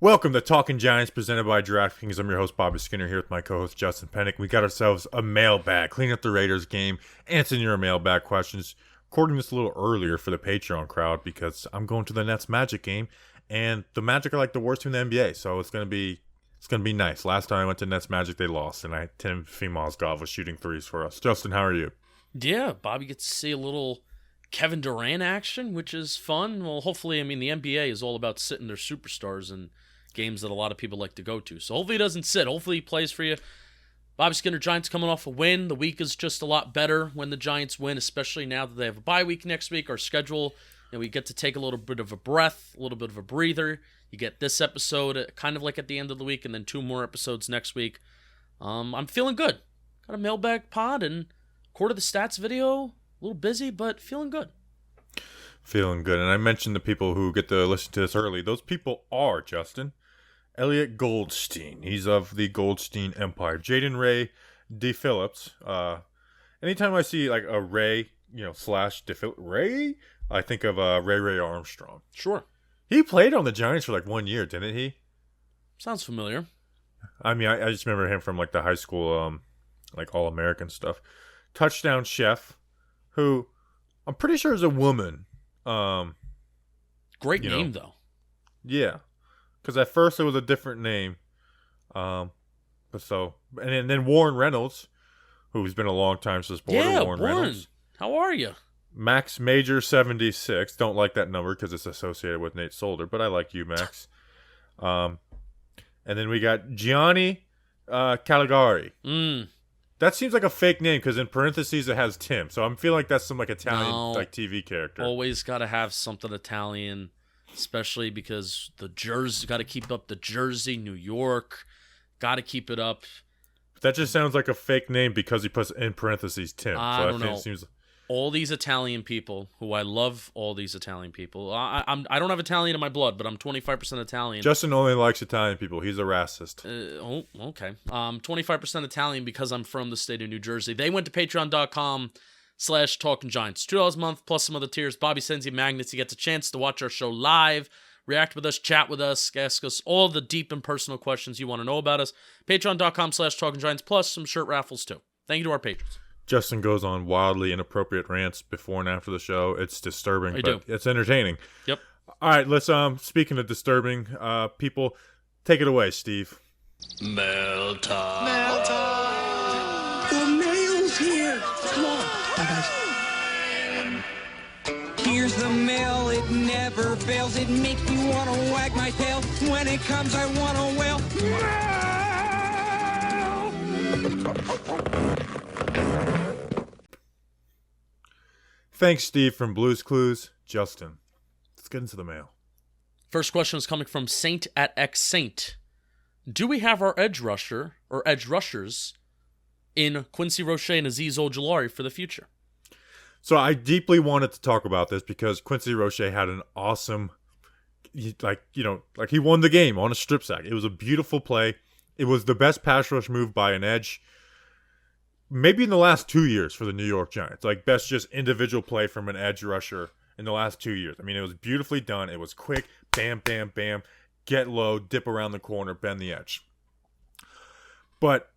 Welcome to Talking Giants, presented by DraftKings. I'm your host, Bobby Skinner, here with my co-host, Justin Pennick. We got ourselves a mailbag, cleaning up the Raiders game, answering your mailbag questions. Recording this a little earlier for the Patreon crowd because I'm going to the Nets Magic game, and the Magic are like the worst team in the NBA, so it's gonna be nice. Last time I went to Nets Magic, they lost, and Tim Mozgov was shooting threes for us. Justin, how are you? Yeah, Bobby gets to see a little Kevin Durant action, which is fun. Well, hopefully, the NBA is all about sitting their superstars in games that a lot of people like to go to. So hopefully he doesn't sit. Hopefully he plays for you. Bobby Skinner, Giants coming off a win. The week is just a lot better when the Giants win, especially now that they have a bye week next week. Our schedule, we get to take a little bit of a breath, a little bit of a breather. You get this episode kind of like at the end of the week, and then 2 more episodes next week. I'm feeling good. Got a mailbag pod and quarter the stats video. A little busy, but feeling good. Feeling good. And I mentioned the people who get to listen to this early. Those people are, Justin, Elliot Goldstein. He's of the Goldstein Empire. Jaden Ray DePhillips. Anytime I see like a Ray, slash DePhillips, Ray, I think of Ray Armstrong. Sure. He played on the Giants for like 1 year, didn't he? Sounds familiar. I just remember him from like the high school, like All-American stuff. Touchdown Chef, who I'm pretty sure is a woman. Great name, though. Yeah. Because at first it was a different name. And then Warren Reynolds, who's been a long time supporter. Yeah, Warren Reynolds. How are you? Max Major 76. Don't like that number because it's associated with Nate Solder, but I like you, Max. And then we got Gianni Caligari. That seems like a fake name because in parentheses it has Tim. So I'm feeling like that's some like Italian TV character. Always got to have something Italian, especially because the jersey, got to keep up the jersey, New York, got to keep it up. That just sounds like a fake name because he puts in parentheses Tim. I don't know. All these Italian people, who I love all these Italian people. I don't have Italian in my blood, but I'm 25% Italian. Justin only likes Italian people. He's a racist. Okay. 25% Italian because I'm from the state of New Jersey. They went to patreon.com/talkinggiants. $2 a month plus some other tiers. Bobby sends you magnets. You get a chance to watch our show live, react with us, chat with us, ask us all the deep and personal questions you want to know about us. Patreon.com/talkinggiants plus some shirt raffles too. Thank you to our patrons. Justin goes on wildly inappropriate rants before and after the show. It's disturbing, but it's entertaining. Yep. All right, let's speaking of disturbing people, take it away, Steve. Mail time. Mail time. The mail's here. Come on. Bye, guys. Here's the mail. It never fails. It makes me want to wag my tail. When it comes, I want to wail. Thanks, Steve, from Blue's Clues. Justin, let's get into the mail. First question is coming from Saint at X Saint. Do we have our edge rusher or edge rushers in Quincy Roche and Azeez Ojulari for the future? So I deeply wanted to talk about this because Quincy Roche had an awesome, he won the game on a strip sack. It was a beautiful play. It was the best pass rush move by an edge maybe in the last 2 years for the New York Giants. Like, best just individual play from an edge rusher in the last 2 years. I mean, it was beautifully done. It was quick. Bam, bam, bam. Get low, dip around the corner, bend the edge. But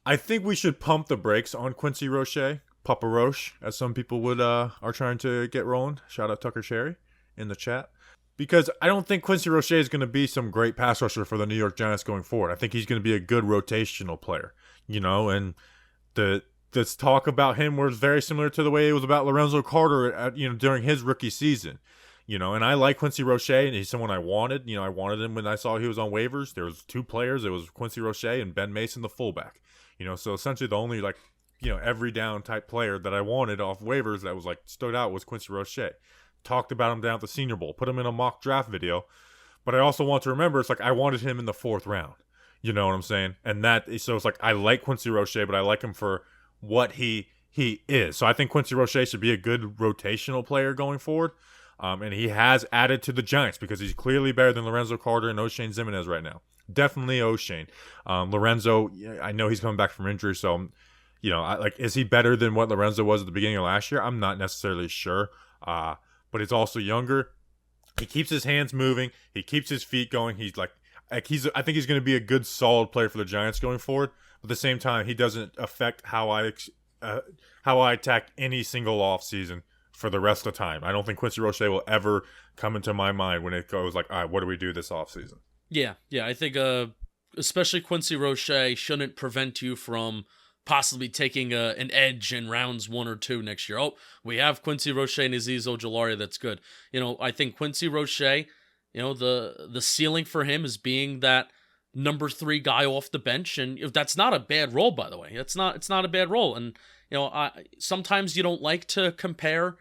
I think we should pump the brakes on Quincy Roche. Papa Roche, as some people would are trying to get rolling. Shout out Tucker Sherry in the chat. Because I don't think Quincy Roche is going to be some great pass rusher for the New York Giants going forward. I think he's going to be a good rotational player, and this talk about him was very similar to the way it was about Lorenzo Carter during his rookie season. And I like Quincy Roche, and he's someone I wanted. I wanted him when I saw he was on waivers. There was 2 players. It was Quincy Roche and Ben Mason, the fullback. So essentially the only every down type player that I wanted off waivers that was stood out was Quincy Roche. Talked about him down at the Senior Bowl, put him in a mock draft video. But I also want to remember, it's I wanted him in the 4th round. You know what I'm saying? And so it's I like Quincy Roche, but I like him for what he is. So I think Quincy Roche should be a good rotational player going forward. And he has added to the Giants because he's clearly better than Lorenzo Carter and O'Shane Ximines right now. Definitely O'Shane. Lorenzo, I know he's coming back from injury, so is he better than what Lorenzo was at the beginning of last year? I'm not necessarily sure. But he's also younger. He keeps his hands moving. He keeps his feet going. I think he's going to be a good, solid player for the Giants going forward. But at the same time, he doesn't affect how I attack any single offseason for the rest of the time. I don't think Quincy Roche will ever come into my mind when it goes like, all right, what do we do this offseason? Yeah, I think especially Quincy Roche shouldn't prevent you from possibly taking an edge in rounds 1 or 2 next year. Oh, we have Quincy Roche and Azeez Ojulari. That's good. I think Quincy Roche, the ceiling for him is being that number 3 guy off the bench, and that's not a bad role, by the way. It's not a bad role, and sometimes you don't like to compare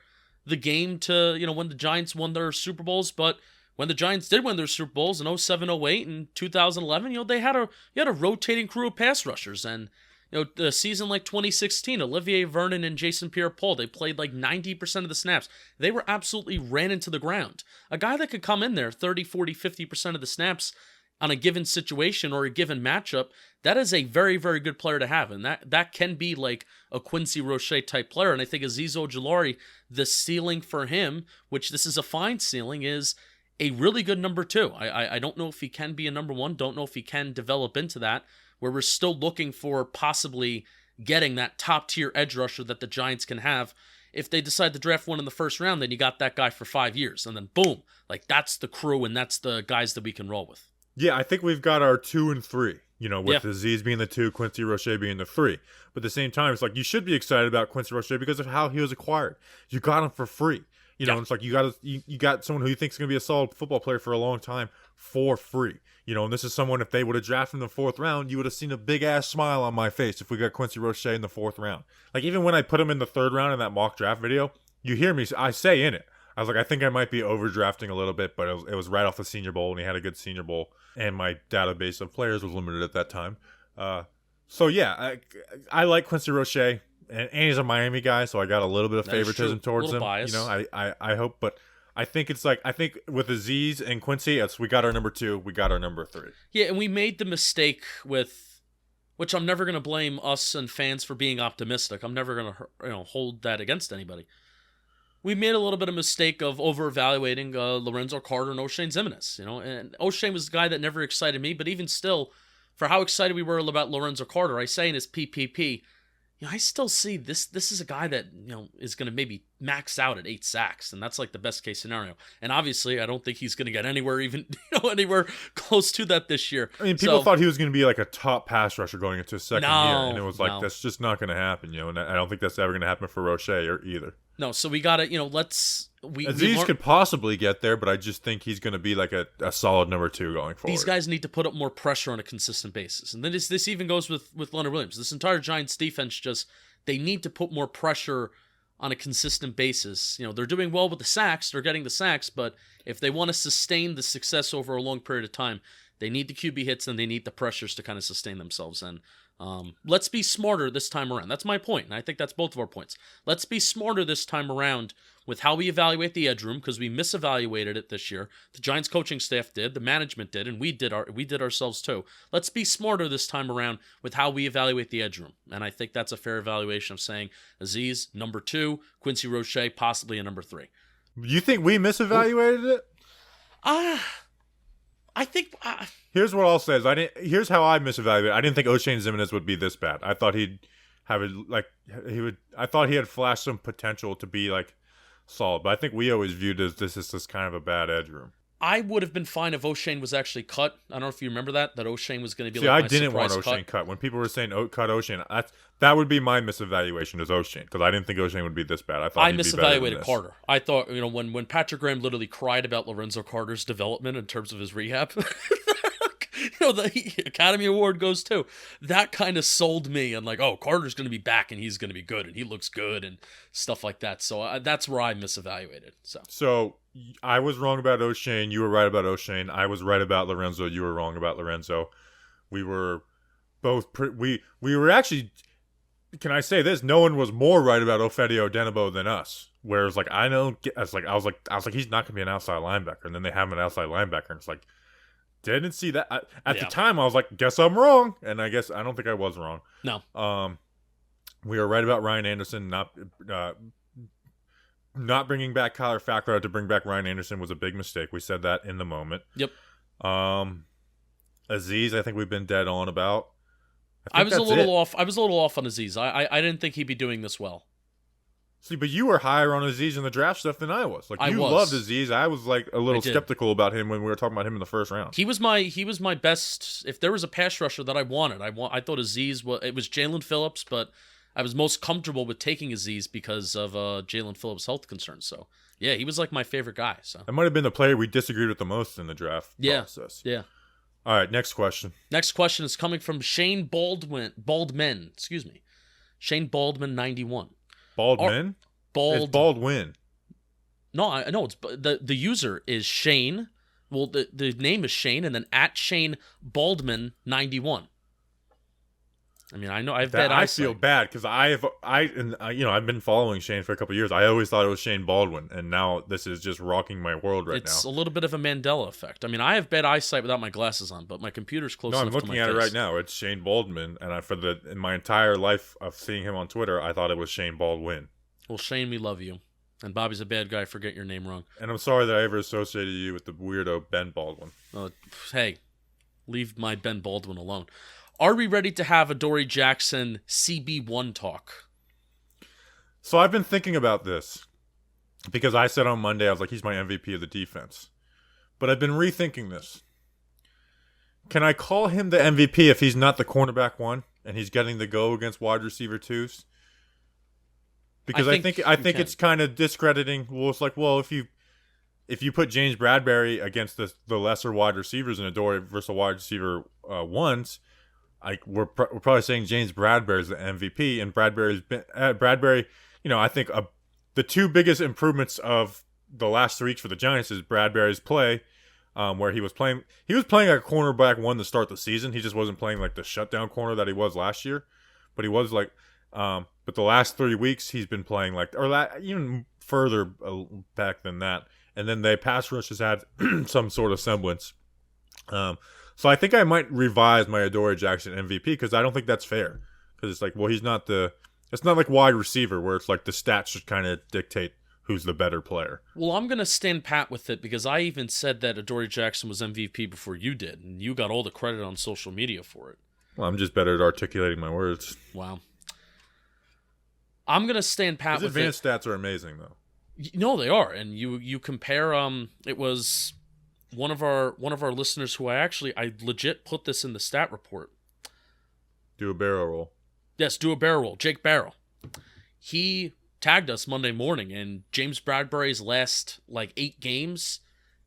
the game to when the Giants won their Super Bowls, but when the Giants did win their Super Bowls in 07, 08, and 2011, they had a rotating crew of pass rushers, and the season like 2016, Olivier Vernon and Jason Pierre-Paul, they played like 90% of the snaps. They were absolutely ran into the ground. A guy that could come in there 30, 40, 50% of the snaps on a given situation or a given matchup, that is a very, very good player to have. And that can be like a Quincy Roche type player. And I think Azeez Ojulari, the ceiling for him, which this is a fine ceiling, is a really good number 2. I don't know if he can be a number 1. Don't know if he can develop into that, where we're still looking for possibly getting that top-tier edge rusher that the Giants can have. If they decide to draft one in the first round, then you got that guy for 5 years. And then boom, like that's the crew and that's the guys that we can roll with. Yeah, I think we've got our 2 and 3, with Azeez being the 2, Quincy Roche being the 3. But at the same time, it's like you should be excited about Quincy Roche because of how he was acquired. You got him for free. It's like you got someone who you think is going to be a solid football player for a long time for free. And this is someone, if they would have drafted in the 4th round, you would have seen a big-ass smile on my face if we got Quincy Roche in the 4th round. Like, even when I put him in the 3rd round in that mock draft video, you hear me, I say in it, I was like, I think I might be overdrafting a little bit, but it was right off the Senior Bowl, and he had a good Senior Bowl, and my database of players was limited at that time. So, yeah, I like Quincy Roche. And he's a Miami guy, so I got a little bit of favoritism towards him. Bias. I hope, but I think with Azeez and Quincy, we got our number 2, we got our number 3. Yeah, and we made the mistake with, which I'm never going to blame us and fans for being optimistic. I'm never going to hold that against anybody. We made a little bit of mistake of over-evaluating Lorenzo Carter and O'Shane Ximines. And O'Shane was a guy that never excited me, but even still, for how excited we were about Lorenzo Carter, I say in his PPP, I still see this is a guy that, is going to maybe max out at 8 sacks, and that's like the best case scenario. And obviously, I don't think he's going to get anywhere close to that this year. I mean, people thought he was going to be like a top pass rusher going into his second year, and it was like, that's just not going to happen, and I don't think that's ever going to happen for Roche either. No, so we got to, Azeez could possibly get there, but I just think he's going to be like a solid number 2 going forward. These guys need to put up more pressure on a consistent basis. And then this even goes with Leonard Williams. This entire Giants defense they need to put more pressure on a consistent basis. They're doing well with the sacks. They're getting the sacks, but if they want to sustain the success over a long period of time, they need the QB hits and they need the pressures to kind of sustain themselves. And let's be smarter this time around. That's my point, and I think that's both of our points. Let's be smarter this time around with how we evaluate the edge room, because we misevaluated it this year. The Giants coaching staff did, the management did, and we did ourselves too. Let's be smarter this time around with how we evaluate the edge room, and I think that's a fair evaluation of saying Azeez, number 2, Quincy Roche, possibly a number 3. You think we misevaluated it? I think. Here's what I'll say: here's how I misevaluated. I didn't think O'Shane Ximines would be this bad. I thought he'd have it I thought he had flashed some potential to be like solid, but I think we always viewed this as just kind of a bad edge room. I would have been fine if O'Shane was actually cut. I don't know if you remember that O'Shane was going to be I didn't want O'Shane cut. When people were saying cut O'Shane, that would be my misevaluation as O'Shane, because I didn't think O'Shane would be this bad. I thought I misevaluated Carter. I thought, when Patrick Graham literally cried about Lorenzo Carter's development in terms of his rehab, the Academy Award goes too. That kind of sold me, and like, oh, Carter's going to be back and he's going to be good and he looks good and stuff like that. So that's where I misevaluated. So I was wrong about O'Shane. You were right about O'Shane. I was right about Lorenzo. You were wrong about Lorenzo. We were both we were actually. Can I say this? No one was more right about Ofedio Odenigbo than us. Whereas, like, I was like, he's not going to be an outside linebacker, and then they have him an outside linebacker, and it's like, didn't see that at the time. I was like, guess I'm wrong, and I don't think I was wrong. No. We were right about Ryan Anderson not bringing back Kyler Fackrell to bring back Ryan Anderson was a big mistake. We said that in the moment. Yep. Azeez, I think we've been dead on about. I was a that's little it. off. I was a little off on Azeez. I didn't think he'd be doing this well. See, but you were higher on Azeez in the draft stuff than I was. Like, you loved Azeez. I was like a little skeptical about him when we were talking about him in the first round. He was my best. If there was a pass rusher that I wanted, I thought Azeez was. It was Jalen Phillips, but I was most comfortable with taking Azeez because of Jalen Phillips' health concerns. So yeah, he was like my favorite guy. So it might have been the player we disagreed with the most in the draft process. Yeah. All right, next question. Next question is coming from Shane Baldwin. Excuse me, Shane Baldwin 91. Baldwin? It's Baldwin. No, I know it's the user is Shane. Well, the name is Shane, and then at Shane Baldwin 91. I mean, I know I've bet I feel bad because I've been following Shane for a couple of years. I always thought it was Shane Baldwin, and now this is just rocking my world right now. It's a little bit of a Mandela effect. I mean, I have bad eyesight without my glasses on, but my computer's close enough to my face. No, I'm looking at it right now. It's Shane Baldwin, and in my entire life of seeing him on Twitter, I thought it was Shane Baldwin. Well, Shane, we love you, and Bobby's a bad guy. Forget your name wrong. And I'm sorry that I ever associated you with the weirdo Ben Baldwin. Hey, leave my Ben Baldwin alone. Are we ready to have Adoreé Jackson CB1 talk? So I've been thinking about this because I said on Monday, I was like, he's my MVP of the defense. But I've been rethinking this. Can I call him the MVP if he's not the cornerback one and he's getting the go against wide receiver twos? Because I think it's kind of discrediting. Well, it's like, well, if you put James Bradberry against the lesser wide receivers in Adoreé versus wide receiver ones, we're probably saying James Bradberry is the MVP, and Bradberry. I think the two biggest improvements of the last 3 weeks for the Giants is Bradberry's play, where he was playing like a cornerback one to start the season. He just wasn't playing like the shutdown corner that he was last year, but he was like. But the last 3 weeks he's been playing like, even further back than that, and then the pass rush has had some sort of semblance. So I think I might revise my Adoreé Jackson MVP because I don't think that's fair. Because it's like, well, it's not like wide receiver where it's like the stats should kind of dictate who's the better player. Well, I'm going to stand pat with it because I even said that Adoreé Jackson was MVP before you did, and you got all the credit on social media for it. Well, I'm just better at articulating my words. Wow. I'm going to stand pat with it. His advanced stats are amazing, though. No, they are. And you compare, it was one of our listeners who I legit put this in the stat report. Do a barrel roll. Yes, do a barrel roll. Jake Barrel. He tagged us Monday morning, and James Bradberry's last 8 games,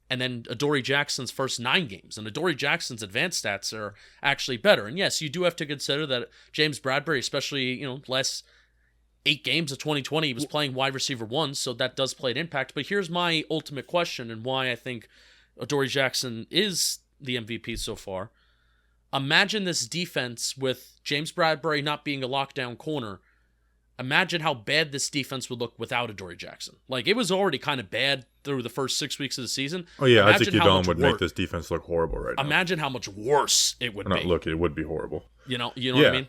and then Adoreé Jackson's first 9 games. And Adoreé Jackson's advanced stats are actually better. And yes, you do have to consider that James Bradberry, especially, last 8 games of 2020, he was playing wide receiver 1, so that does play an impact. But here's my ultimate question and why I think Adoreé Jackson is the MVP so far. Imagine this defense with James Bradberry not being a lockdown corner. Imagine how bad this defense would look without Adoreé Jackson. It was already kind of bad through the first 6 weeks of the season. Oh, yeah, I think Udom would make this defense look horrible right now. Imagine how much worse it would be. It would be horrible. You know what I mean?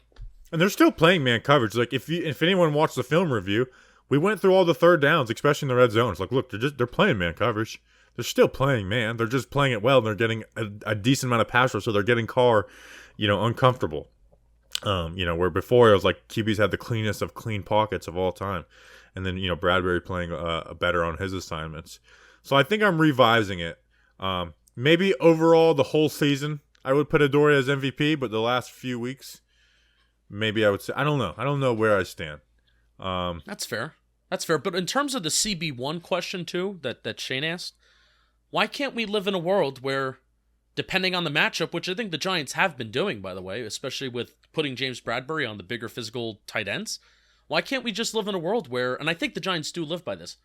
And they're still playing man coverage. Like if anyone watched the film review, we went through all the third downs, especially in the red zone. It's like, look, they're playing man coverage. They're still playing man. They're just playing it well, and they're getting a decent amount of pass rush, so they're getting Carr, uncomfortable. Where before it was like QBs had the cleanest of clean pockets of all time, and then Bradberry playing better on his assignments. So I think I'm revising it. Maybe overall the whole season I would put Adoreé as MVP, but the last few weeks. Maybe I would say I don't know. I don't know where I stand. That's fair. But in terms of the CB1 question too, that Shane asked, why can't we live in a world where, depending on the matchup, which I think the Giants have been doing, by the way, especially with putting James Bradberry on the bigger physical tight ends, why can't we just live in a world where, and I think the Giants do live by this,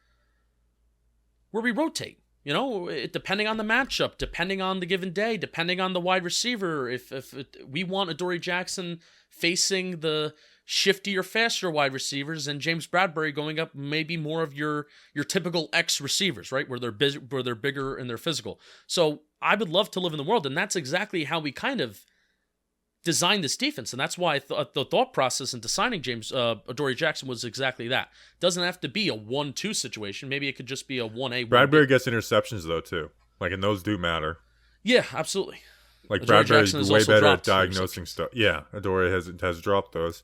where we rotate? Depending on the matchup, depending on the given day, depending on the wide receiver. If we want Adoreé Jackson facing the shiftier, faster wide receivers, and James Bradberry going up maybe more of your typical X receivers, right, where they're bigger and they're physical. So I would love to live in the world, and that's exactly how we kind of designed this defense, and that's why the thought process in designing Adoreé Jackson was exactly that. It doesn't have to be a 1-2 situation. Maybe it could just be a 1A. Bradberry gets interceptions though too, and those do matter. Yeah, absolutely. Like Adoreé Bradbury's Jackson has way also better at dropped diagnosing interceptions. stuff. Yeah, Adoreé has dropped those.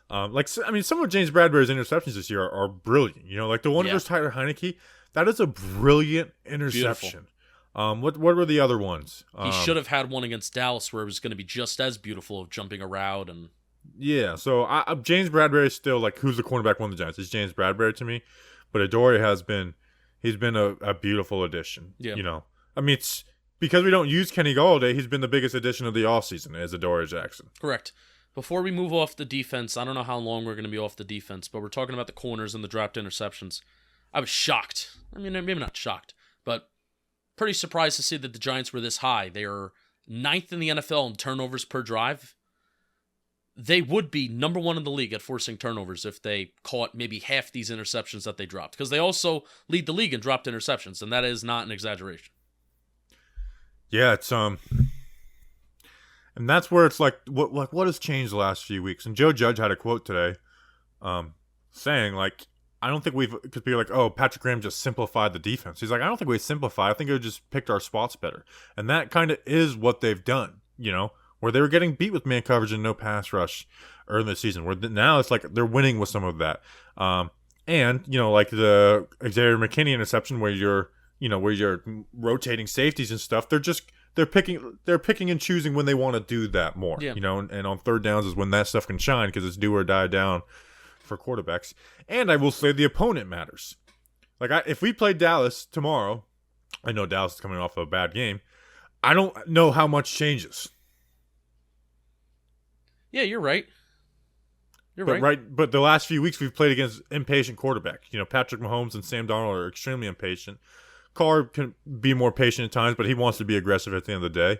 Some of James Bradbury's interceptions this year are brilliant. Like the one Yeah. versus Tyler Heineke, that is a brilliant interception. What were the other ones? He should have had one against Dallas where it was going to be just as beautiful of jumping around and Yeah, so James Bradbury is still like who's the cornerback one of the Giants? It's James Bradbury to me, but Adoreé he's been a beautiful addition. Yeah. It's because we don't use Kenny Galladay. He's been the biggest addition of the offseason as Adoreé Jackson. Correct. Before we move off the defense, I don't know how long we're going to be off the defense, but we're talking about the corners and the dropped interceptions. I was shocked. I mean, maybe not shocked, but pretty surprised to see that the Giants were this high. They are 9th in the NFL in turnovers per drive. They would be number 1 in the league at forcing turnovers if they caught maybe half these interceptions that they dropped, because they also lead the league in dropped interceptions, and that is not an exaggeration. Yeah, it's and that's where it's like what has changed the last few weeks. And Joe Judge had a quote today, saying like, I don't think because people are like, oh, Patrick Graham just simplified the defense. He's like, I don't think we simplified. I think we just picked our spots better, and that kind of is what they've done. Where they were getting beat with man coverage and no pass rush early in the season. Where now it's like they're winning with some of that. And like the Xavier McKinney interception where you're rotating safeties and stuff. They're picking and choosing when they want to do that more. Yeah. And on third downs is when that stuff can shine because it's do or die down for quarterbacks. And I will say the opponent matters. Like if we play Dallas tomorrow, I know Dallas is coming off of a bad game. I don't know how much changes. Yeah, you're right. But the last few weeks we've played against impatient quarterbacks. Patrick Mahomes and Sam Darnold are extremely impatient. Carr can be more patient at times, but he wants to be aggressive at the end of the day.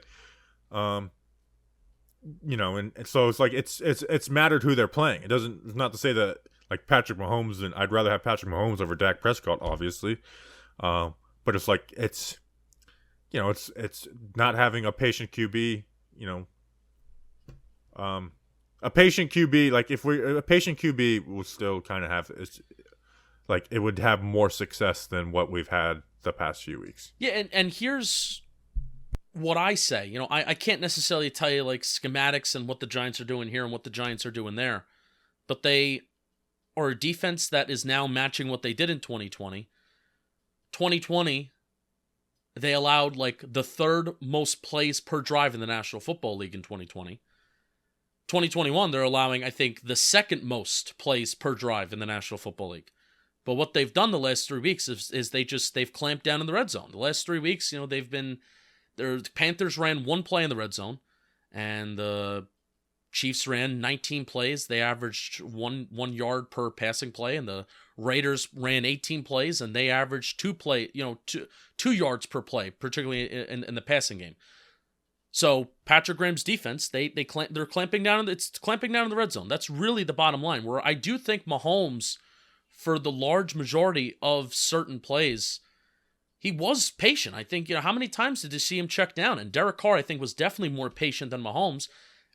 And so it's like it's mattered who they're playing. It's not to say that like Patrick Mahomes, and I'd rather have Patrick Mahomes over Dak Prescott, obviously. But it's like it's not having a patient QB. A patient QB, like a patient QB will still kind of have, like it would have more success than what we've had the past few weeks. Yeah, and here's what I say. I can't necessarily tell you like schematics and what the Giants are doing here and what the Giants are doing there, but they are a defense that is now matching what they did in 2020. 2020, they allowed like the 3rd most plays per drive in the National Football League in 2020. 2021, they're allowing, I think, the 2nd most plays per drive in the National Football League. But what they've done the last 3 weeks is they've clamped down in the red zone. The last 3 weeks, the Panthers ran 1 play in the red zone, and the Chiefs ran 19 plays. They averaged one yard per passing play, and the Raiders ran 18 plays, and they averaged 2 yards per play, particularly in the passing game. So Patrick Graham's defense, they're clamping down. It's clamping down in the red zone. That's really the bottom line. Where I do think Mahomes, for the large majority of certain plays, he was patient. I think how many times did you see him check down? And Derek Carr, I think, was definitely more patient than Mahomes,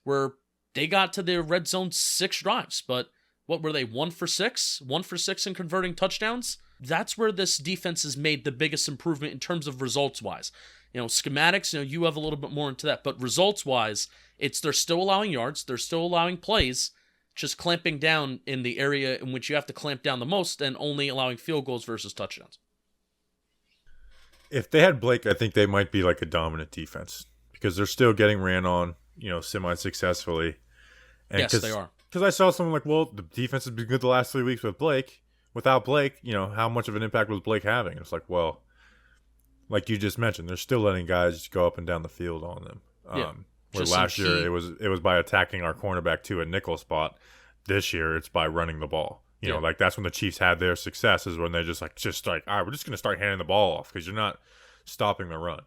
where they got to their red zone 6 drives. But what were they? 1 for 6? 1 for 6 in converting touchdowns. That's where this defense has made the biggest improvement in terms of results wise. Schematics, you have a little bit more into that. But results-wise, they're still allowing yards. They're still allowing plays, just clamping down in the area in which you have to clamp down the most and only allowing field goals versus touchdowns. If they had Blake, I think they might be like a dominant defense because they're still getting ran on, semi-successfully. And yes, they are. Because I saw someone like, well, the defense has been good the last 3 weeks with Blake. Without Blake, how much of an impact was Blake having? And it's like, well, like you just mentioned, they're still letting guys just go up and down the field on them. Where last year it was by attacking our cornerback to a nickel spot. This year it's by running the ball. Like that's when the Chiefs had their success is when they just like all right, we're just going to start handing the ball off because you're not stopping the run.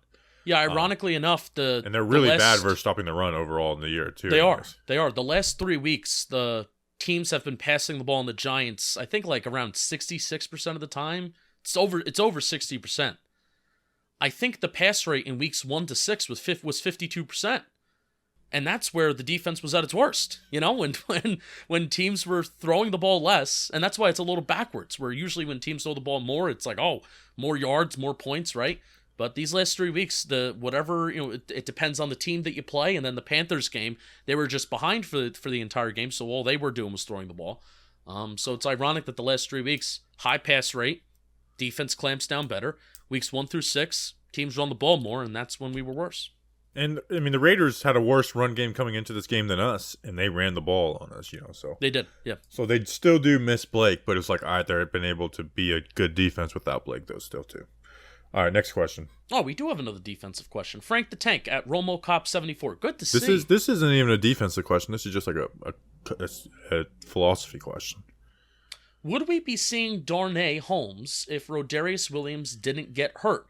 Yeah, ironically enough, and they're really bad versus stopping the run overall in the year too. They are. The last 3 weeks, the teams have been passing the ball on the Giants. I think like around 66% of the time. It's over 60%. I think the pass rate in weeks 1 to 6 was 52%. And that's where the defense was at its worst, when teams were throwing the ball less, and that's why it's a little backwards, where usually when teams throw the ball more, it's like, oh, more yards, more points, right? But these last 3 weeks, it depends on the team that you play. And then the Panthers game, they were just behind for the entire game, so all they were doing was throwing the ball. So it's ironic that the last 3 weeks, high pass rate, defense clamps down better. Weeks 1 through 6, teams run the ball more, and that's when we were worse. And, I mean, the Raiders had a worse run game coming into this game than us, and they ran the ball on us, so. They did, yeah. So they still do miss Blake, but it's like, all right, they've been able to be a good defense without Blake, though, still, too. All right, next question. Oh, we do have another defensive question. Frank the Tank at RomoCop74. Good to see. This isn't even a defensive question. This is just like a philosophy question. Would we be seeing Darnay Holmes if Rodarius Williams didn't get hurt?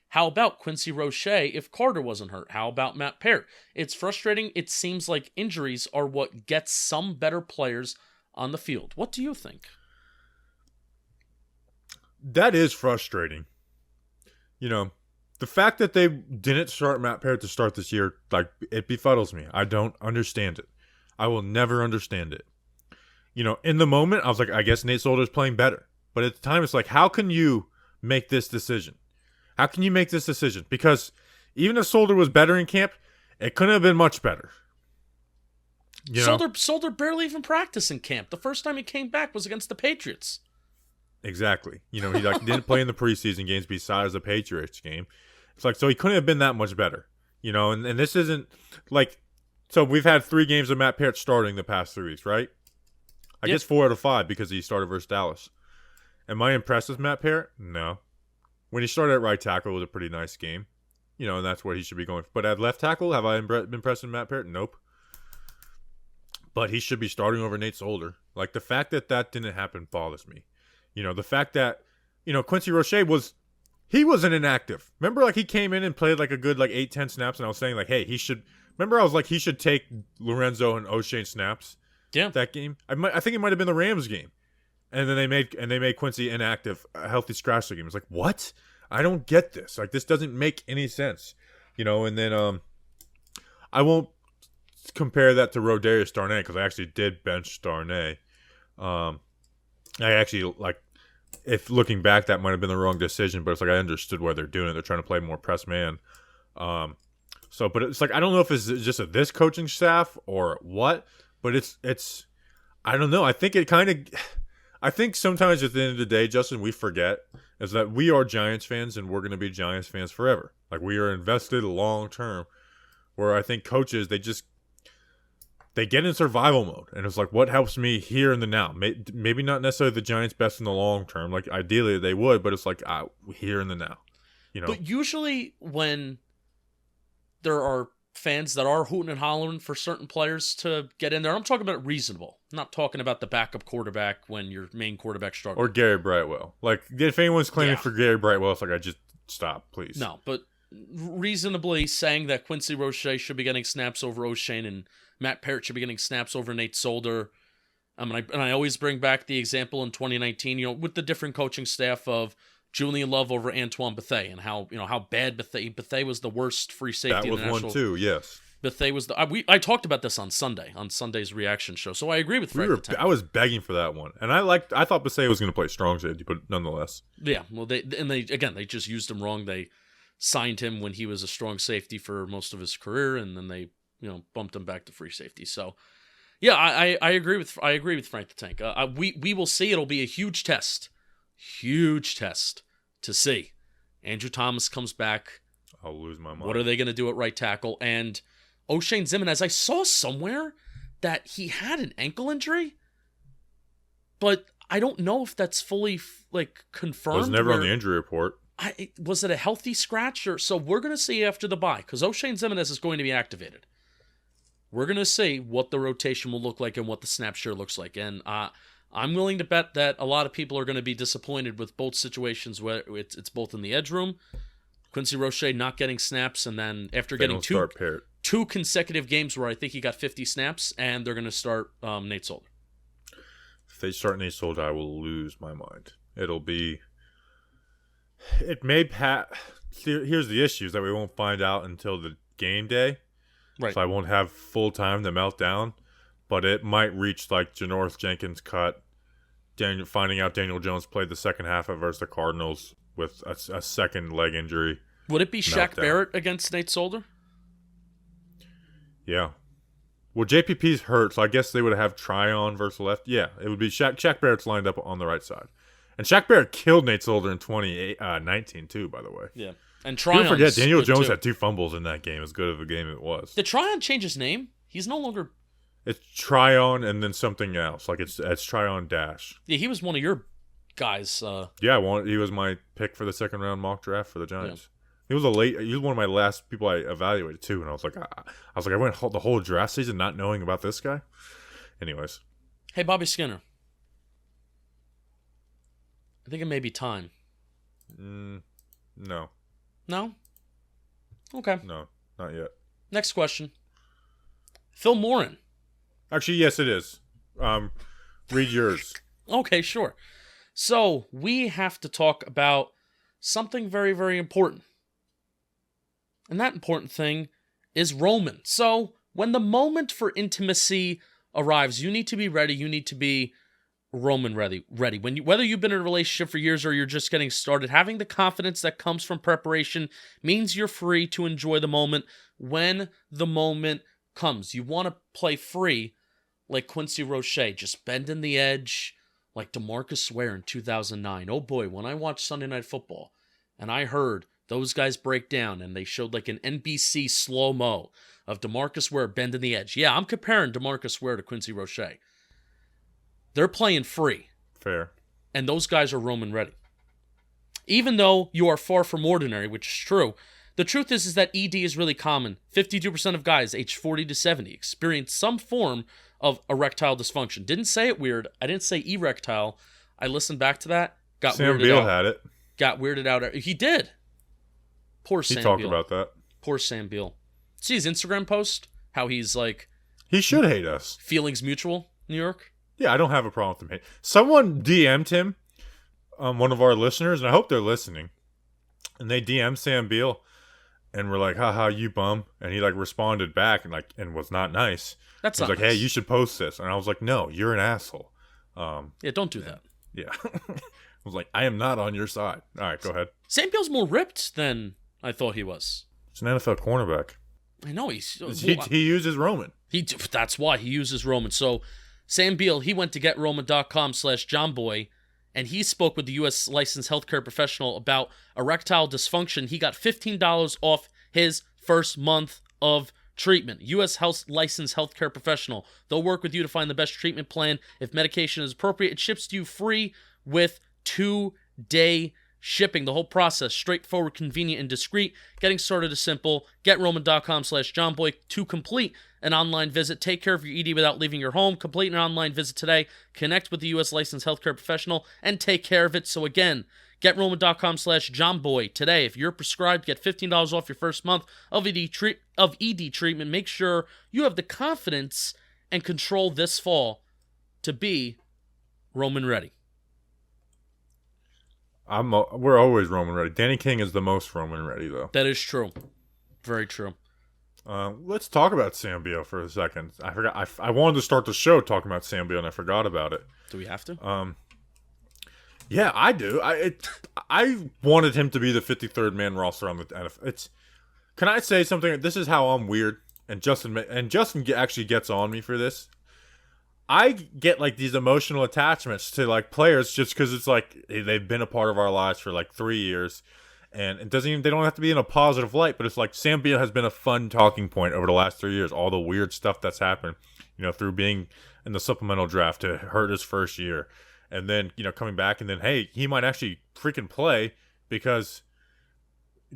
How about Quincy Roche if Carter wasn't hurt? How about Matt Peart? It's frustrating. It seems like injuries are what gets some better players on the field. What do you think? That is frustrating. The fact that they didn't start Matt Peart to start this year, it befuddles me. I don't understand it. I will never understand it. In the moment, I was like, I guess Nate Solder's playing better. But at the time, it's like, how can you make this decision? How can you make this decision? Because even if Solder was better in camp, it couldn't have been much better. Solder barely even practiced in camp. The first time he came back was against the Patriots. Exactly. He didn't play in the preseason games besides the Patriots game. It's like, so he couldn't have been that much better. And this isn't like, so we've had 3 games of Matt Peart starting the past 3 weeks, right? I guess 4 out of 5 because he started versus Dallas. Am I impressed with Matt Peart? No. When he started at right tackle, it was a pretty nice game. And that's where he should be going. But at left tackle, have I been impressed with Matt Peart? Nope. But he should be starting over Nate Solder. Like, the fact that didn't happen bothers me. The fact that, Quincy Roche wasn't inactive. Remember, he came in and played, a good, 8-10 snaps, and I was saying, hey, he should take Lorenzo and O'Shane snaps. Yeah. That game. I think it might have been the Rams game. And then they made Quincy inactive, a healthy scratch the game. It's like, what? I don't get this. This doesn't make any sense. And then I won't compare that to Rodarius Darnay because I actually did bench Darnay. I actually, if looking back, that might have been the wrong decision, but it's I understood why they're doing it. They're trying to play more press man. But it's I don't know if it's just this coaching staff or what, but it's I don't know. I think sometimes at the end of the day, Justin, we forget is that we are Giants fans and we're going to be Giants fans forever. We are invested long term. Where I think coaches, they get in survival mode, and it's what helps me here in the now. Maybe not necessarily the Giants best in the long term. Ideally they would, but it's here in the now. But usually when there are fans that are hooting and hollering for certain players to get in there, I'm talking about reasonable. I'm not talking about the backup quarterback when your main quarterback struggles. Or Gary Brightwell. If anyone's claiming for Gary Brightwell, it's I just stop, please. No, but reasonably saying that Quincy Roche should be getting snaps over O'Shane and Matt Peart should be getting snaps over Nate Solder. I always bring back the example in 2019, with the different coaching staff of Julian Love over Antoine Bethea and how bad Bethea was the worst free safety in the national. That was one too, yes. Bethea was I talked about this on Sunday's reaction show. So I agree with Frank. I was begging for that one. And I thought Bethea was going to play strong safety, but nonetheless. Yeah, well they just used him wrong. They signed him when he was a strong safety for most of his career, and then they bumped him back to free safety. So, yeah, I agree with Frank the Tank. We will see. It'll be a huge test to see. Andrew Thomas comes back. I'll lose my mind. What are they going to do at right tackle? And O'Shane Ximines, I saw somewhere that he had an ankle injury, but I don't know if that's fully confirmed. It was never on the injury report. Was it a healthy scratch? So we're going to see after the bye, because O'Shane Ximines is going to be activated. We're going to see what the rotation will look like and what the snap share looks like. And I'm willing to bet that a lot of people are going to be disappointed with both situations where it's both in the edge room, Quincy Roche not getting snaps, and then after getting two consecutive games where I think he got 50 snaps, and they're going to start Nate Solder. If they start Nate Solder, I will lose my mind. Here's the issues that we won't find out until the game day. Right. So I won't have full time to melt down, but it might reach Janoris Jenkins cut. Finding out Daniel Jones played the second half versus the Cardinals with a second leg injury. Would it be Shaq meltdown. Barrett against Nate Solder? Yeah. Well, JPP's hurt, so I guess they would have Tryon versus left. Yeah, it would be Shaq Barrett's lined up on the right side. And Shaq Barrett killed Nate Solder in 2019 too, by the way. Yeah. And People Tryon. forget Daniel Jones had 2 fumbles in that game, as good of a game it was. Did Tryon change his name? He's no longer... It's Tryon and then something else. Like it's Tryon Dash. Yeah, he was one of your guys. Yeah, he was my pick for the second round mock draft for the Giants. He was one of my last people I evaluated too, and I was like, I went the whole draft season not knowing about this guy. Anyways, Hey, Bobby Skinner. I think it may be time. no, No? Okay. no, not yet. Next question. Phil Morin. Actually, yes, it is. Read yours. Okay, sure. So, we have to talk about something very, very important. And that important thing is Roman. So, when the moment for intimacy arrives, you need to be ready. You need to be Roman ready. Whether you've been in a relationship for years or you're just getting started, having the confidence that comes from preparation means you're free to enjoy the moment when the moment comes. You want to play free like Quincy Roche, just bending the edge like DeMarcus Ware in 2009. Oh boy, when I watched Sunday Night Football and I heard those guys break down and they showed like an NBC slow-mo of DeMarcus Ware bending the edge. Yeah, I'm comparing DeMarcus Ware to Quincy Roche. They're playing free. Fair. And those guys are Roman ready. Even though you are far from ordinary, which is true, the truth is that ED is really common. 52% of guys aged 40 to 70 experience some form of erectile dysfunction. Didn't say it weird. I didn't say erectile. I listened back to that. Got Sam weirded Beal out. had it. Got weirded out. He did. Poor Sam He talked Beal. about that. Poor Sam Beal. See his Instagram post? How he's like, He should hate us. feelings mutual, New York? Yeah, I don't have a problem with him. Someone DM'd him, one of our listeners, and I hope they're listening. And they DM'd Sam Beal, and were like, "Haha, you bum!" And he like responded back and was not nice. That's He was not like, "Hey, nice. you should post this." And I was like, "No, you're an asshole." Yeah, don't do that. Yeah. I was like, "I am not on your side." All right, go ahead. Sam Beal's more ripped than I thought he was. It's an NFL cornerback. I know he's He uses Roman. That's why he uses Roman. So Sam Beal, he went to GetRoman.com/JohnBoy, and he spoke with the U.S. licensed healthcare professional about erectile dysfunction. He got $15 off his first month of treatment. U.S. licensed healthcare professional. They'll work with you to find the best treatment plan. If medication is appropriate, it ships to you free with 2-day shipping. The whole process, straightforward, convenient, and discreet. Getting started is simple. GetRoman.com/JohnBoy to complete an online visit. Take care of your ED without leaving your home. Complete an online visit today. Connect with the U.S. licensed healthcare professional and take care of it. So again, GetRoman.com/JohnBoy today. If you're prescribed, get $15 off your first month of ED treatment. Make sure you have the confidence and control this fall to be Roman ready. We're always Roman ready. Danny King is the most Roman ready, though. That is true. Very true. Let's talk about Sam Beal for a second. I forgot. I wanted to start the show talking about Sam Beal, and I forgot about it. Do we have to? Yeah, I do. I wanted him to be the 53rd man roster on the NFL. Can I say something? This is how I'm weird, and Justin actually gets on me for this. I get like these emotional attachments to like players just because it's like they've been a part of our lives for like 3 years, and they don't have to be in a positive light, but it's like Sam Beal has been a fun talking point over the last 3 years. All the weird stuff that's happened, through being in the supplemental draft to hurt his first year, and then coming back, and then hey, he might actually freaking play because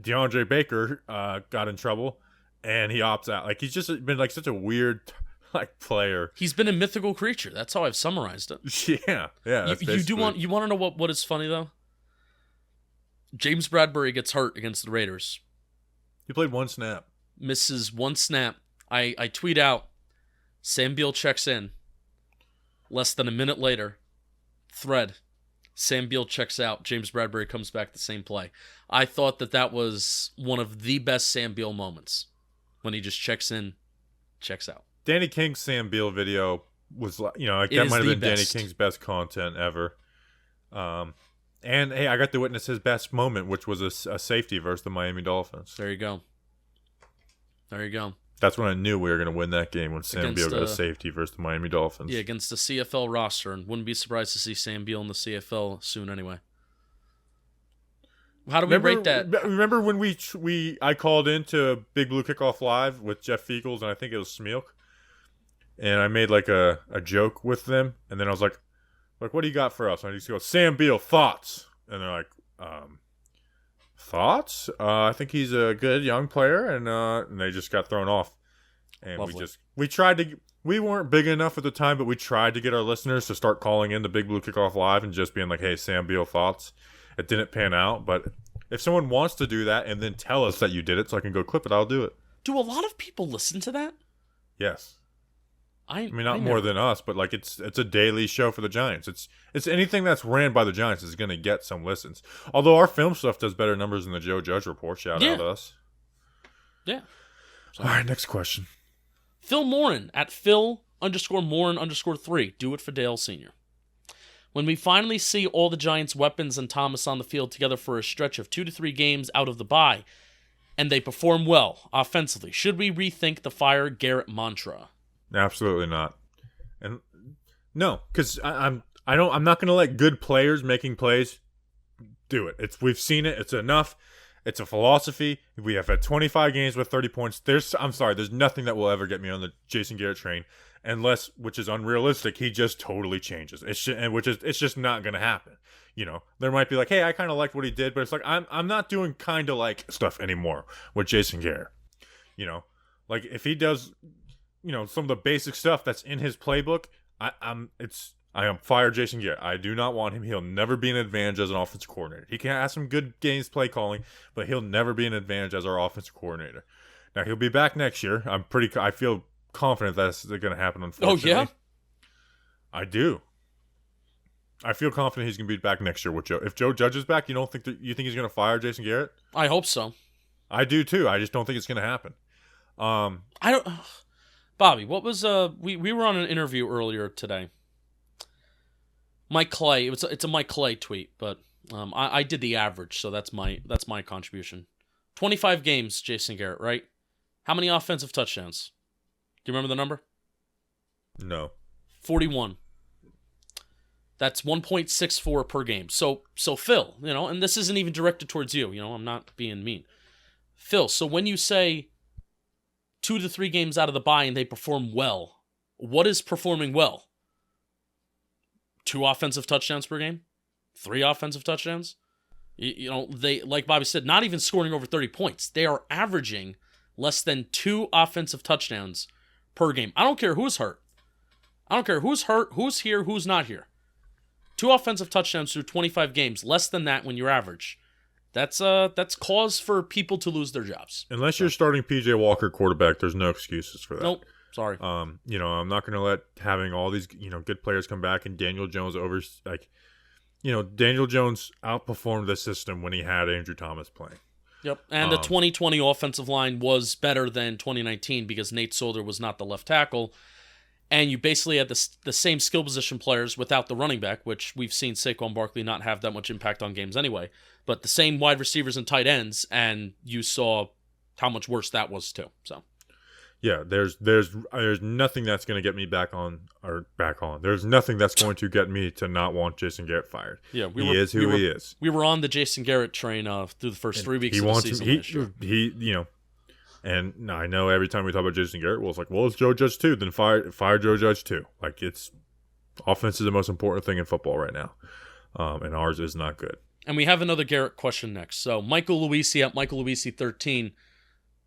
DeAndre Baker got in trouble and he opts out. Like he's just been like such a weird player. He's been a mythical creature. That's how I've summarized it. Yeah. You want to know what is funny though? James Bradbury gets hurt against the Raiders. He played one snap. Misses one snap. I tweet out, Sam Beal checks in. Less than a minute later, thread, Sam Beal checks out. James Bradbury comes back the same play. I thought that was one of the best Sam Beal moments when he just checks in, checks out. Danny King's Sam Beal video was, that might have been Danny King's best content ever. And hey, I got to witness his best moment, which was a safety versus the Miami Dolphins. There you go. That's when I knew we were going to win that game, when Sam Beal got a safety versus the Miami Dolphins. Yeah, against the CFL roster, and wouldn't be surprised to see Sam Beal in the CFL soon anyway. How do we rate that? Remember when I called into Big Blue Kickoff Live with Jeff Feagles, and I think it was Smealk, and I made like a joke with them, and then I was like, what do you got for us? And I just go, Sam Beal, thoughts? And they're like, thoughts? I think he's a good young player, and they just got thrown off. And Lovely. we weren't big enough at the time, but we tried to get our listeners to start calling in the Big Blue Kickoff Live and just being like, hey, Sam Beal, thoughts? It didn't pan out, but if someone wants to do that and then tell us that you did it so I can go clip it, I'll do it. Do a lot of people listen to that? Yes. I mean, not more than us, but like it's a daily show for the Giants. It's anything that's ran by the Giants is going to get some listens. Although our film stuff does better numbers than the Joe Judge report. Shout out to us. Yeah. All right, next question. Phil Morin at Phil_Morin_3. Do it for Dale Sr. When we finally see all the Giants' weapons and Thomas on the field together for a stretch of 2 to 3 games out of the bye, and they perform well offensively, should we rethink the fire Garrett mantra? Absolutely not. And no, because I'm not going to let good players making plays do it. We've seen it. It's enough. It's a philosophy. We have had 25 games with 30 points. There's nothing that will ever get me on the Jason Garrett train, unless, which is unrealistic, he just totally changes. It's just not going to happen. You know, there might be like, hey, I kind of liked what he did, but it's like I'm not doing kind of like stuff anymore with Jason Garrett. You know, like if he does, you know, some of the basic stuff that's in his playbook, I am fire Jason Garrett. I do not want him. He'll never be an advantage as an offensive coordinator. He can have some good games play calling, but he'll never be an advantage as our offensive coordinator. Now he'll be back next year. I feel confident that's going to happen. Unfortunately, oh yeah, I do. I feel confident he's going to be back next year with Joe. If Joe Judge is back, you think he's going to fire Jason Garrett? I hope so. I do too. I just don't think it's going to happen. I don't. Bobby, what was we were on an interview earlier today. Mike Clay, it's a Mike Clay tweet, but I did the average, so that's my contribution. 25 games, Jason Garrett, right? How many offensive touchdowns? Do you remember the number? No. 41. That's 1.64 per game. So Phil, you know, and this isn't even directed towards you, you know, I'm not being mean. Phil, so when you say 2 to 3 games out of the bye and they perform well, what is performing well? 2 offensive touchdowns per game? 3 offensive touchdowns? You know, they, like Bobby said, not even scoring over 30 points. They are averaging less than 2 offensive touchdowns per game. I don't care who's hurt. I don't care who's hurt, who's here, who's not here. 2 offensive touchdowns through 25 games, less than that when you're average. That's cause for people to lose their jobs. Unless you're starting PJ Walker quarterback, there's no excuses for that. Nope. Sorry. You know, I'm not going to let having all these, you know, good players come back and Daniel Jones Daniel Jones outperformed the system when he had Andrew Thomas playing. Yep. And the 2020 offensive line was better than 2019 because Nate Solder was not the left tackle. And you basically had the same skill position players without the running back, which we've seen Saquon Barkley not have that much impact on games anyway. But the same wide receivers and tight ends, and you saw how much worse that was too. So, yeah, there's nothing that's going to get me back on. There's nothing that's going to get me to not want Jason Garrett fired. Yeah, he is who he is. We were on the Jason Garrett train through the first 3 weeks of the season last year. You know. And I know every time we talk about Jason Garrett, well, it's like, well, it's Joe Judge too. Then fire Joe Judge too. Like, it's offense is the most important thing in football right now, and ours is not good. And we have another Garrett question next. So Michael Luisi at Michael Luisi 13,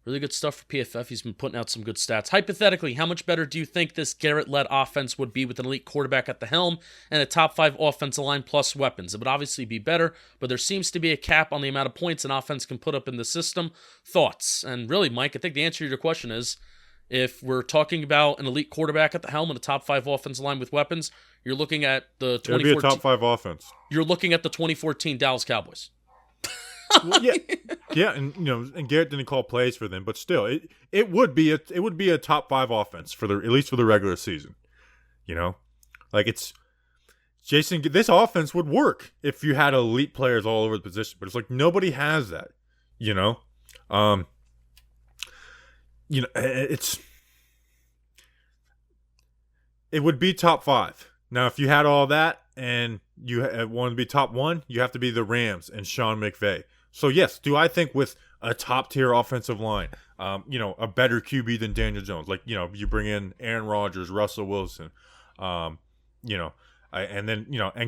really good stuff for PFF. He's been putting out some good stats. Hypothetically, how much better do you think this Garrett-led offense would be with an elite quarterback at the helm and a top 5 offensive line plus weapons? It would obviously be better, but there seems to be a cap on the amount of points an offense can put up in the system. Thoughts? And really, Mike, I think the answer to your question is, if we're talking about an elite quarterback at the helm and a top 5 offensive line with weapons, you're looking at the 2014. It'd be a top 5 offense. You're looking at the 2014 Dallas Cowboys. Well, yeah, and you know, and Garrett didn't call plays for them, but still, it would be a top 5 offense at least for the regular season. You know, like Jason, this offense would work if you had elite players all over the position, but it's like nobody has that, you know? It would be top 5. Now, if you had all that and you want to be top 1, you have to be the Rams and Sean McVay. So, yes, do I think with a top-tier offensive line, a better QB than Daniel Jones, like, you bring in Aaron Rodgers, Russell Wilson, and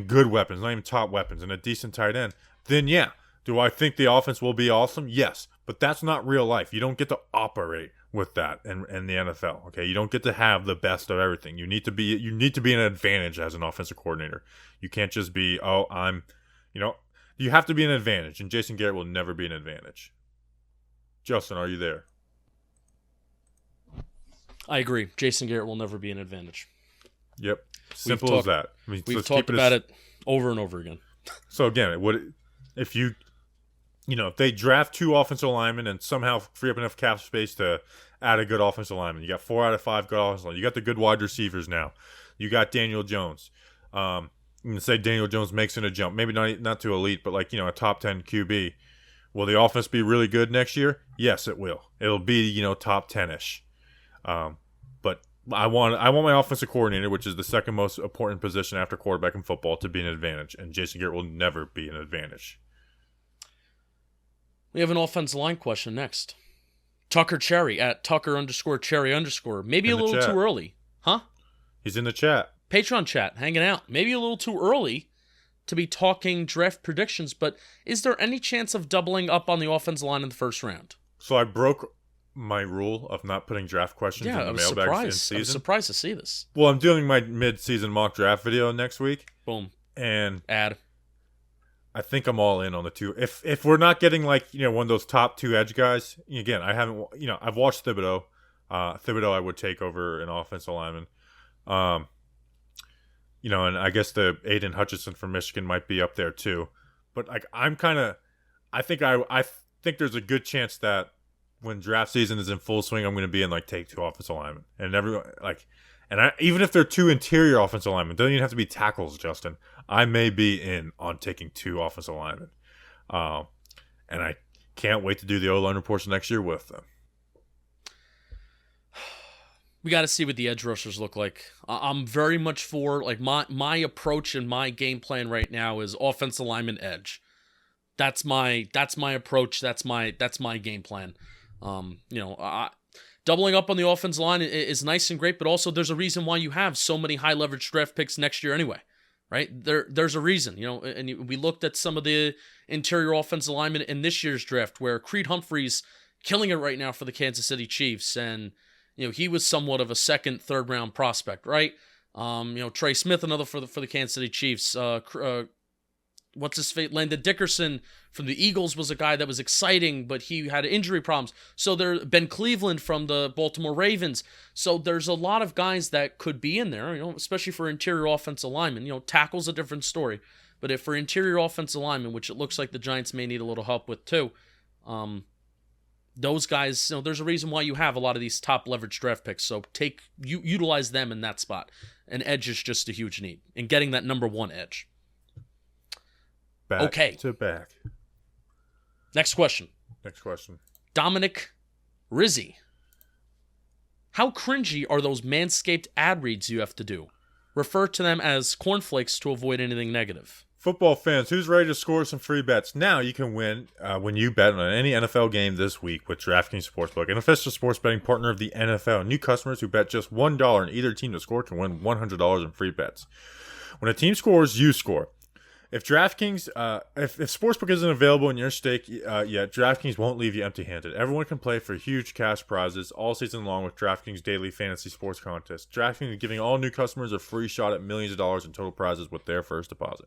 good weapons, not even top weapons, and a decent tight end, then, yeah. Do I think the offense will be awesome? Yes, but that's not real life. You don't get to operate with that in the NFL. Okay, you don't get to have the best of everything. You need to be an advantage as an offensive coordinator. You can't just be, you have to be an advantage, and Jason Garrett will never be an advantage. Justin, are you there? I agree. Jason Garrett will never be an advantage. Yep, simple as that. I mean, we've talked about it over and over again. So again, if they draft 2 offensive linemen and somehow free up enough cap space to add a good offensive lineman, you got 4 out of 5 good offensive linemen. You got the good wide receivers now. You got Daniel Jones. You can say Daniel Jones makes in a jump, maybe not to elite, but a top 10 QB. Will the offense be really good next year? Yes, it will. It'll be top 10-ish. But I want my offensive coordinator, which is the second most important position after quarterback in football, to be an advantage, and Jason Garrett will never be an advantage. We have an offensive line question next. Tucker Cherry at Tucker_Cherry_. Maybe a little too early. Huh? He's in the chat. Patreon chat, hanging out. Maybe a little too early to be talking draft predictions, but is there any chance of doubling up on the offensive line in the first round? So I broke my rule of not putting draft questions in the mailbag in season. I was surprised to see this. Well, I'm doing my mid-season mock draft video next week. Boom. And add. I think I'm all in on the 2. If we're not getting one of those top 2 edge guys, again, I haven't, I've watched Thibodeau. Thibodeau I would take over an offensive lineman. And I guess the Aiden Hutchinson from Michigan might be up there too. But I think there's a good chance that when draft season is in full swing, I'm going to be in take 2 offensive linemen, and everyone even if they're 2 interior offensive linemen, don't even have to be tackles, Justin. I may be in on taking 2 offensive linemen, and I can't wait to do the O-line reports next year with them. We got to see what the edge rushers look like. I'm very much for my approach and my game plan right now is offensive lineman edge. That's my approach. That's my game plan. Doubling up on the offensive line is nice and great, but also there's a reason why you have so many high leverage draft picks next year anyway, right? There's a reason, and we looked at some of the interior offensive linemen in this year's draft where Creed Humphrey's killing it right now for the Kansas City Chiefs, and he was somewhat of a second, third round prospect, right? Trey Smith, another for the Kansas City Chiefs. What's his face? Landon Dickerson from the Eagles was a guy that was exciting, but he had injury problems. So Ben Cleveland from the Baltimore Ravens. So there's a lot of guys that could be in there, especially for interior offensive linemen. Tackle's a different story. But if for interior offensive linemen, which it looks like the Giants may need a little help with too, those guys, there's a reason why you have a lot of these top leverage draft picks. So utilize them in that spot. And edge is just a huge need. And getting that number 1 edge. Back to back. Next question. Dominic Rizzi. How cringy are those Manscaped ad reads you have to do? Refer to them as cornflakes to avoid anything negative. Football fans, who's ready to score some free bets? Now you can win when you bet on any NFL game this week with DraftKings Sportsbook, an official sports betting partner of the NFL. New customers who bet just $1 on either team to score can win $100 in free bets. When a team scores, you score. If DraftKings, if Sportsbook isn't available in your state yet, DraftKings won't leave you empty-handed. Everyone can play for huge cash prizes all season long with DraftKings Daily Fantasy Sports Contest. DraftKings is giving all new customers a free shot at millions of dollars in total prizes with their first deposit.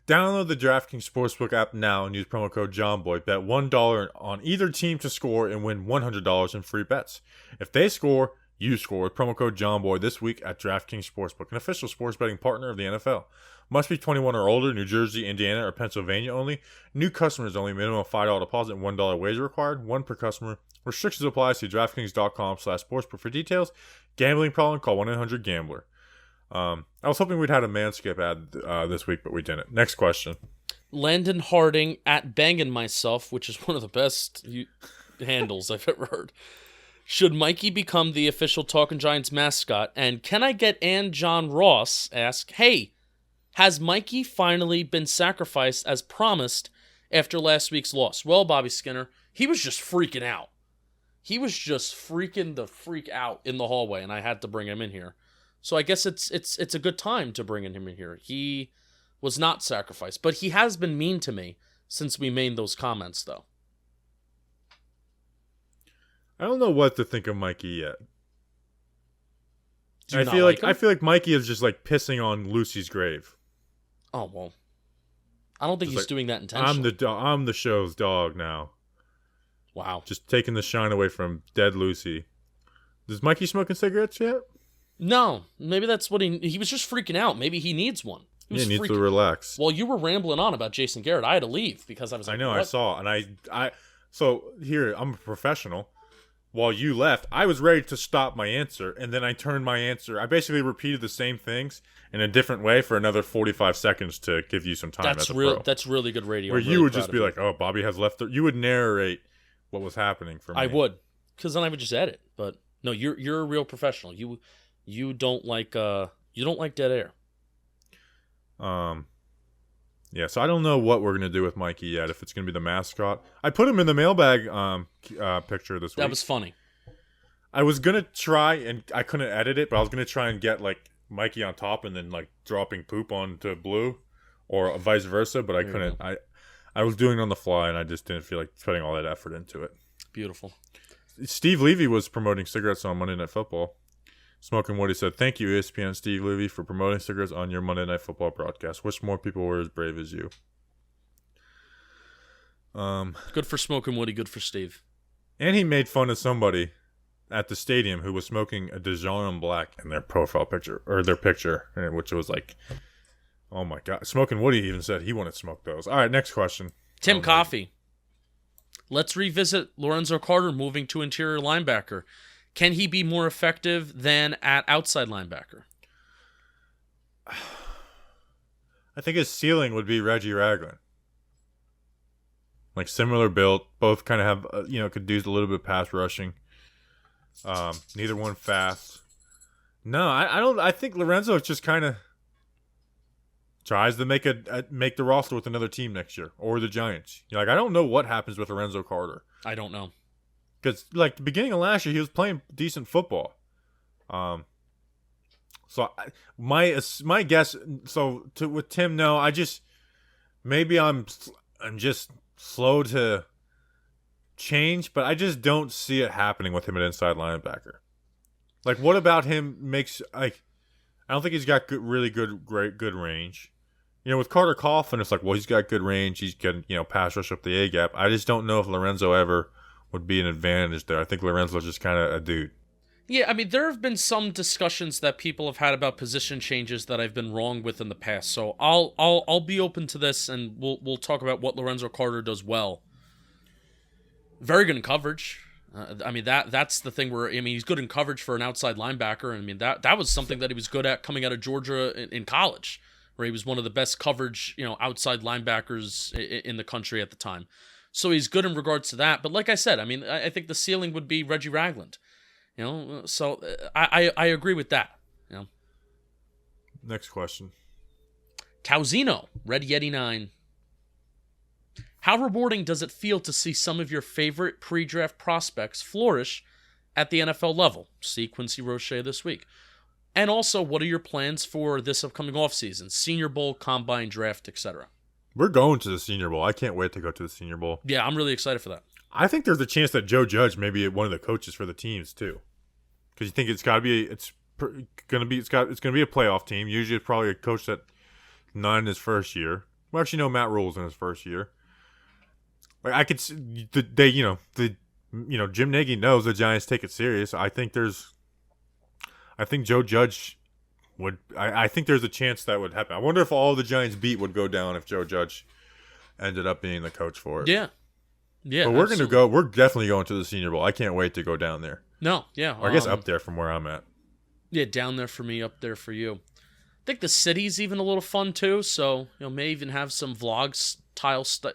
Download the DraftKings Sportsbook app now and use promo code JOHNBOY. Bet $1 on either team to score and win $100 in free bets. If they score, you score with promo code JOHNBOY this week at DraftKings Sportsbook, an official sports betting partner of the NFL. Must be 21 or older, New Jersey, Indiana, or Pennsylvania only. New customers only. Minimum $5 deposit and $1 wager required. 1 per customer. Restrictions apply. See DraftKings.com/sportsbook for details. Gambling problem? Call 1-800-GAMBLER. I was hoping we'd had a Manscaped ad this week, but we didn't. Next question. Landon Harding at Bangin' Myself, which is one of the best handles I've ever heard. Should Mikey become the official Talking Giants mascot? And can I get Ann John Ross ask, hey, has Mikey finally been sacrificed as promised after last week's loss? Well, Bobby Skinner, he was just freaking out. He was just freaking the freak out in the hallway, and I had to bring him in here. So I guess it's a good time to bring him in here. He was not sacrificed, but he has been mean to me since we made those comments, though. I don't know what to think of Mikey yet. Do you I not feel like like him? I feel like Mikey is just like pissing on Lucy's grave. Oh, well. I don't think Just he's like, doing that intentionally. I'm the show's dog now. Wow. Just taking the shine away from dead Lucy. Is Mikey smoking cigarettes yet? No, maybe that's what he was just freaking out. Maybe he needs one. He needs to relax. Well, you were rambling on about Jason Garrett. I had to leave because I was like, I know, what? I saw, and I so here, I'm a professional. While you left, I was ready to stop my answer, and then I turned my answer. I basically repeated the same things in a different way for another 45 seconds to give you some time. That's as a real. pro. That's really good radio. Where I'm you really would proud just of be you. like, "Oh, Bobby has left." You would narrate what was happening for me. I would, because then I would just edit. But no, you're a real professional. You don't like dead air. Yeah, so I don't know what we're gonna do with Mikey yet. If it's gonna be the mascot, I put him in the mailbag picture this week. That was funny. I was gonna try, and I couldn't edit it, but I was gonna try and get like Mikey on top and then like dropping poop onto Blue, or vice versa. But I couldn't. I was doing it on the fly, and I just didn't feel like putting all that effort into it. Beautiful. Steve Levy was promoting cigarettes on Monday Night Football. Smoking Woody said, "Thank you, ESPN Steve Levy, for promoting cigarettes on your Monday Night Football broadcast. Wish more people were as brave as you." Good for Smoking Woody. Good for Steve. And he made fun of somebody at the stadium who was smoking a Dijon Black in their profile picture, or their picture, which was like, oh my God. Smoking Woody even said he wanted to smoke those. All right, next question. Tim Coffey. Let's revisit Lorenzo Carter moving to interior linebacker. Can he be more effective than at outside linebacker? I think his ceiling would be Reggie Ragland. Like similar build, both kind of have, could do a little bit of pass rushing. Neither one fast. No, I don't. I think Lorenzo just kind of tries to make the roster with another team next year or the Giants. I don't know what happens with Lorenzo Carter. I don't know. Because like the beginning of last year, he was playing decent football. So my guess. So with Tim, no, maybe I'm just slow to change, but I just don't see it happening with him at inside linebacker. Like, what about him makes like? I don't think he's got really good range. With Carter Coughlin, it's like, well, he's got good range. He's can pass rush up the A gap. I just don't know if Lorenzo ever would be an advantage there. I think Lorenzo's just kind of a dude. Yeah, I mean, there have been some discussions that people have had about position changes that I've been wrong with in the past. So I'll be open to this, and we'll talk about what Lorenzo Carter does well. Very good in coverage. I mean, that's the thing where, I mean, he's good in coverage for an outside linebacker. I mean, that was something that he was good at coming out of Georgia in college, where he was one of the best coverage, outside linebackers in the country at the time. So he's good in regards to that. But like I said, I mean, I think the ceiling would be Reggie Ragland. So I agree with that. Next question. Tauzino, Red Yeti 9. How rewarding does it feel to see some of your favorite pre-draft prospects flourish at the NFL level? See Quincy Roche this week. And also, what are your plans for this upcoming offseason? Senior Bowl, Combine, Draft, etc. We're going to the Senior Bowl. I can't wait to go to the Senior Bowl. Yeah, I'm really excited for that. I think there's a chance that Joe Judge may be one of the coaches for the teams too, because you think it's got to be it's going to be a playoff team. Usually, it's probably a coach that not in his first year. Well, actually, no, Matt Rule's in his first year. Like I could, Jim Nagy knows the Giants take it serious. I think Joe Judge would. I think there's a chance that would happen. I wonder if all the Giants beat would go down if Joe Judge ended up being the coach for it. Yeah. But we're going to go. We're definitely going to the Senior Bowl. I can't wait to go down there. No, yeah. Or I guess up there from where I'm at. Yeah, down there for me, up there for you. think the city's even a little fun too. So may even have some vlog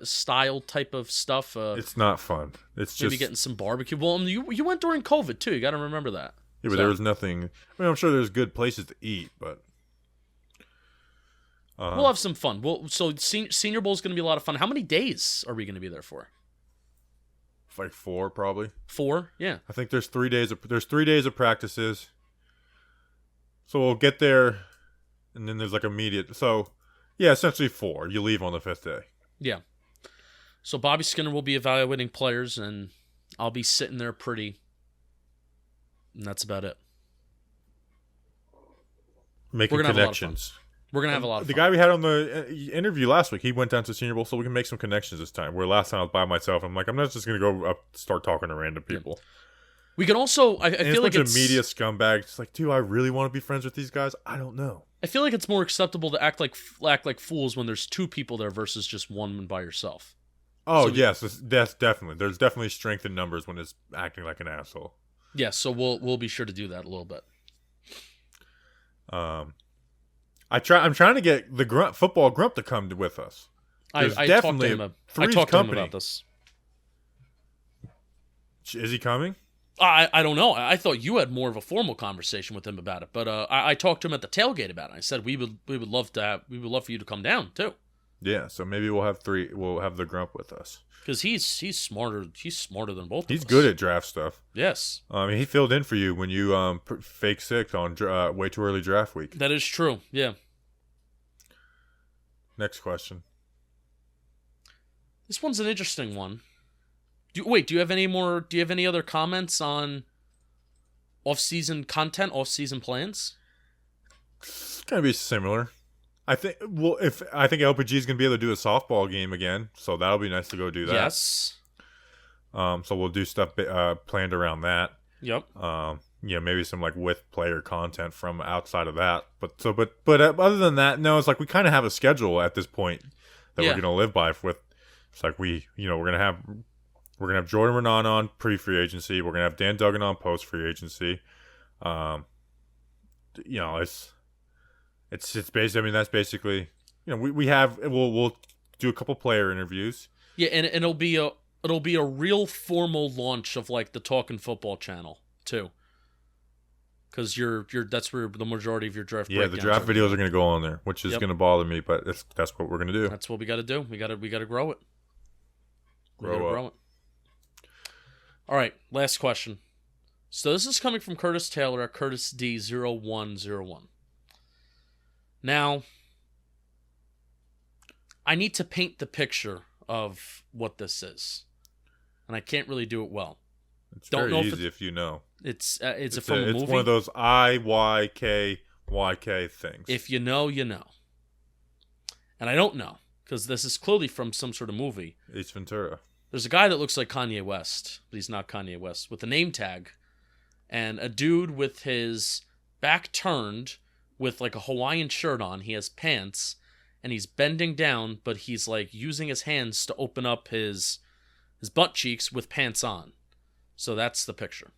style type of stuff. It's not fun. It's maybe just getting some barbecue. Well, you went during COVID too. You got to remember that. Yeah, but there was nothing. I mean, I'm sure there's good places to eat, but we'll have some fun. So Senior Bowl is going to be a lot of fun. How many days are we going to be there for? Like 4, probably. 4, yeah. I think there's 3 days. There's 3 days of practices. So we'll get there, and then there's like immediate. So yeah, essentially 4. You leave on the 5th day. Yeah. So Bobby Skinner will be evaluating players, and I'll be sitting there pretty. And that's about it. Making connections. We're going to have a lot of fun. The guy we had on the interview last week, he went down to Senior Bowl, so we can make some connections this time. Where last time I was by myself, I'm like, I'm not just going to go up start talking to random people. Yeah. We can also, I feel like it's a media scumbag. It's like, do I really want to be friends with these guys? I don't know. I feel like it's more acceptable to act like fools when there's 2 people there versus just one by yourself. Oh, yes, that's definitely. There's definitely strength in numbers when it's acting like an asshole. Yeah, so we'll be sure to do that a little bit. I'm trying to get the football grump to come with us. I talked to him about this. Is he coming? I don't know. I thought you had more of a formal conversation with him about it, but I talked to him at the tailgate about it. I said we would love for you to come down too. Yeah, so maybe we'll have 3. We'll have the grump with us because he's smarter. He's smarter than both. He's of us. good at draft stuff. Yes. He filled in for you when you fake sick on way too early draft week. That is true. Yeah. Next question. This one's an interesting one. Do you have any more? Do you have any other comments on off-season content, off-season plans? It's gonna be similar. I think LPG is gonna be able to do a softball game again, so that'll be nice to go do that. Yes. So we'll do stuff planned around that. Yep. Maybe some like with player content from outside of that. But other than that, no, it's like we kind of have a schedule at this point that we're gonna live by. It's like we're gonna have Jordan Renan on pre-free agency. We're gonna have Dan Duggan on post-free agency. It's basically. I mean, that's basically. We'll do a couple player interviews. Yeah, and it'll be a real formal launch of like the Talkin' Football channel too. Because that's where the majority of your draft. Yeah, the draft videos are gonna go on there, which is gonna bother me, but that's what we're gonna do. That's what we got to do. We got to grow it. Grow up. All right, last question. So this is coming from Curtis Taylor at Curtis D0101. Now, I need to paint the picture of what this is, and I can't really do it well. It's very easy if you know. It's from a movie. It's one of those IYKYK things. If you know, you know. And I don't know, because this is clearly from some sort of movie. Ace Ventura. There's a guy that looks like Kanye West, but he's not Kanye West, with a name tag, and a dude with his back turned, with like a Hawaiian shirt on. He has pants, and he's bending down, but he's like using his hands to open up his butt cheeks with pants on. So that's the picture.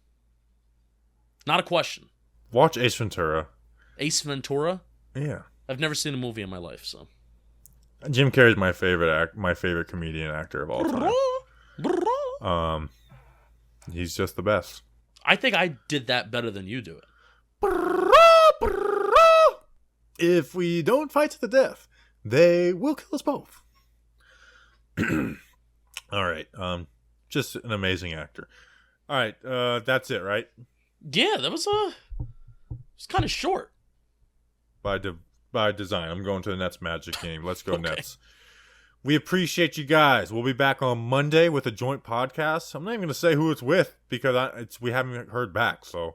Not a question. Watch Ace Ventura. Ace Ventura? Yeah. I've never seen a movie in my life, so. Jim Carrey's my favorite comedian actor of all time. He's just the best. I think I did that better than you do it. If we don't fight to the death, they will kill us both. All right. Just an amazing actor. All right. That's it, right? Yeah, that was it's kind of short. By design. I'm going to the Nets Magic game. Let's go Nets. We appreciate you guys. We'll be back on Monday with a joint podcast. I'm not even going to say who it's with because we haven't heard back. So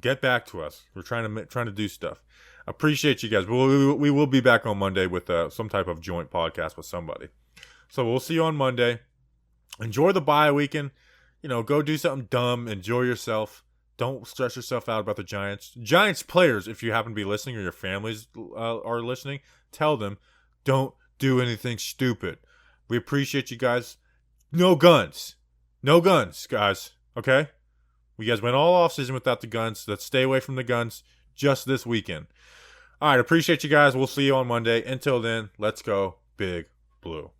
get back to us. We're trying to do stuff. Appreciate you guys. We will be back on Monday with some type of joint podcast with somebody. So we'll see you on Monday. Enjoy the bye weekend. Go do something dumb. Enjoy yourself. Don't stress yourself out about the Giants. Giants players, if you happen to be listening or your families are listening, tell them, don't do anything stupid. We appreciate you guys. No guns. No guns, guys. Okay? You guys went all offseason without the guns. Let's stay away from the guns just this weekend. All right, appreciate you guys. We'll see you on Monday. Until then, let's go Big Blue.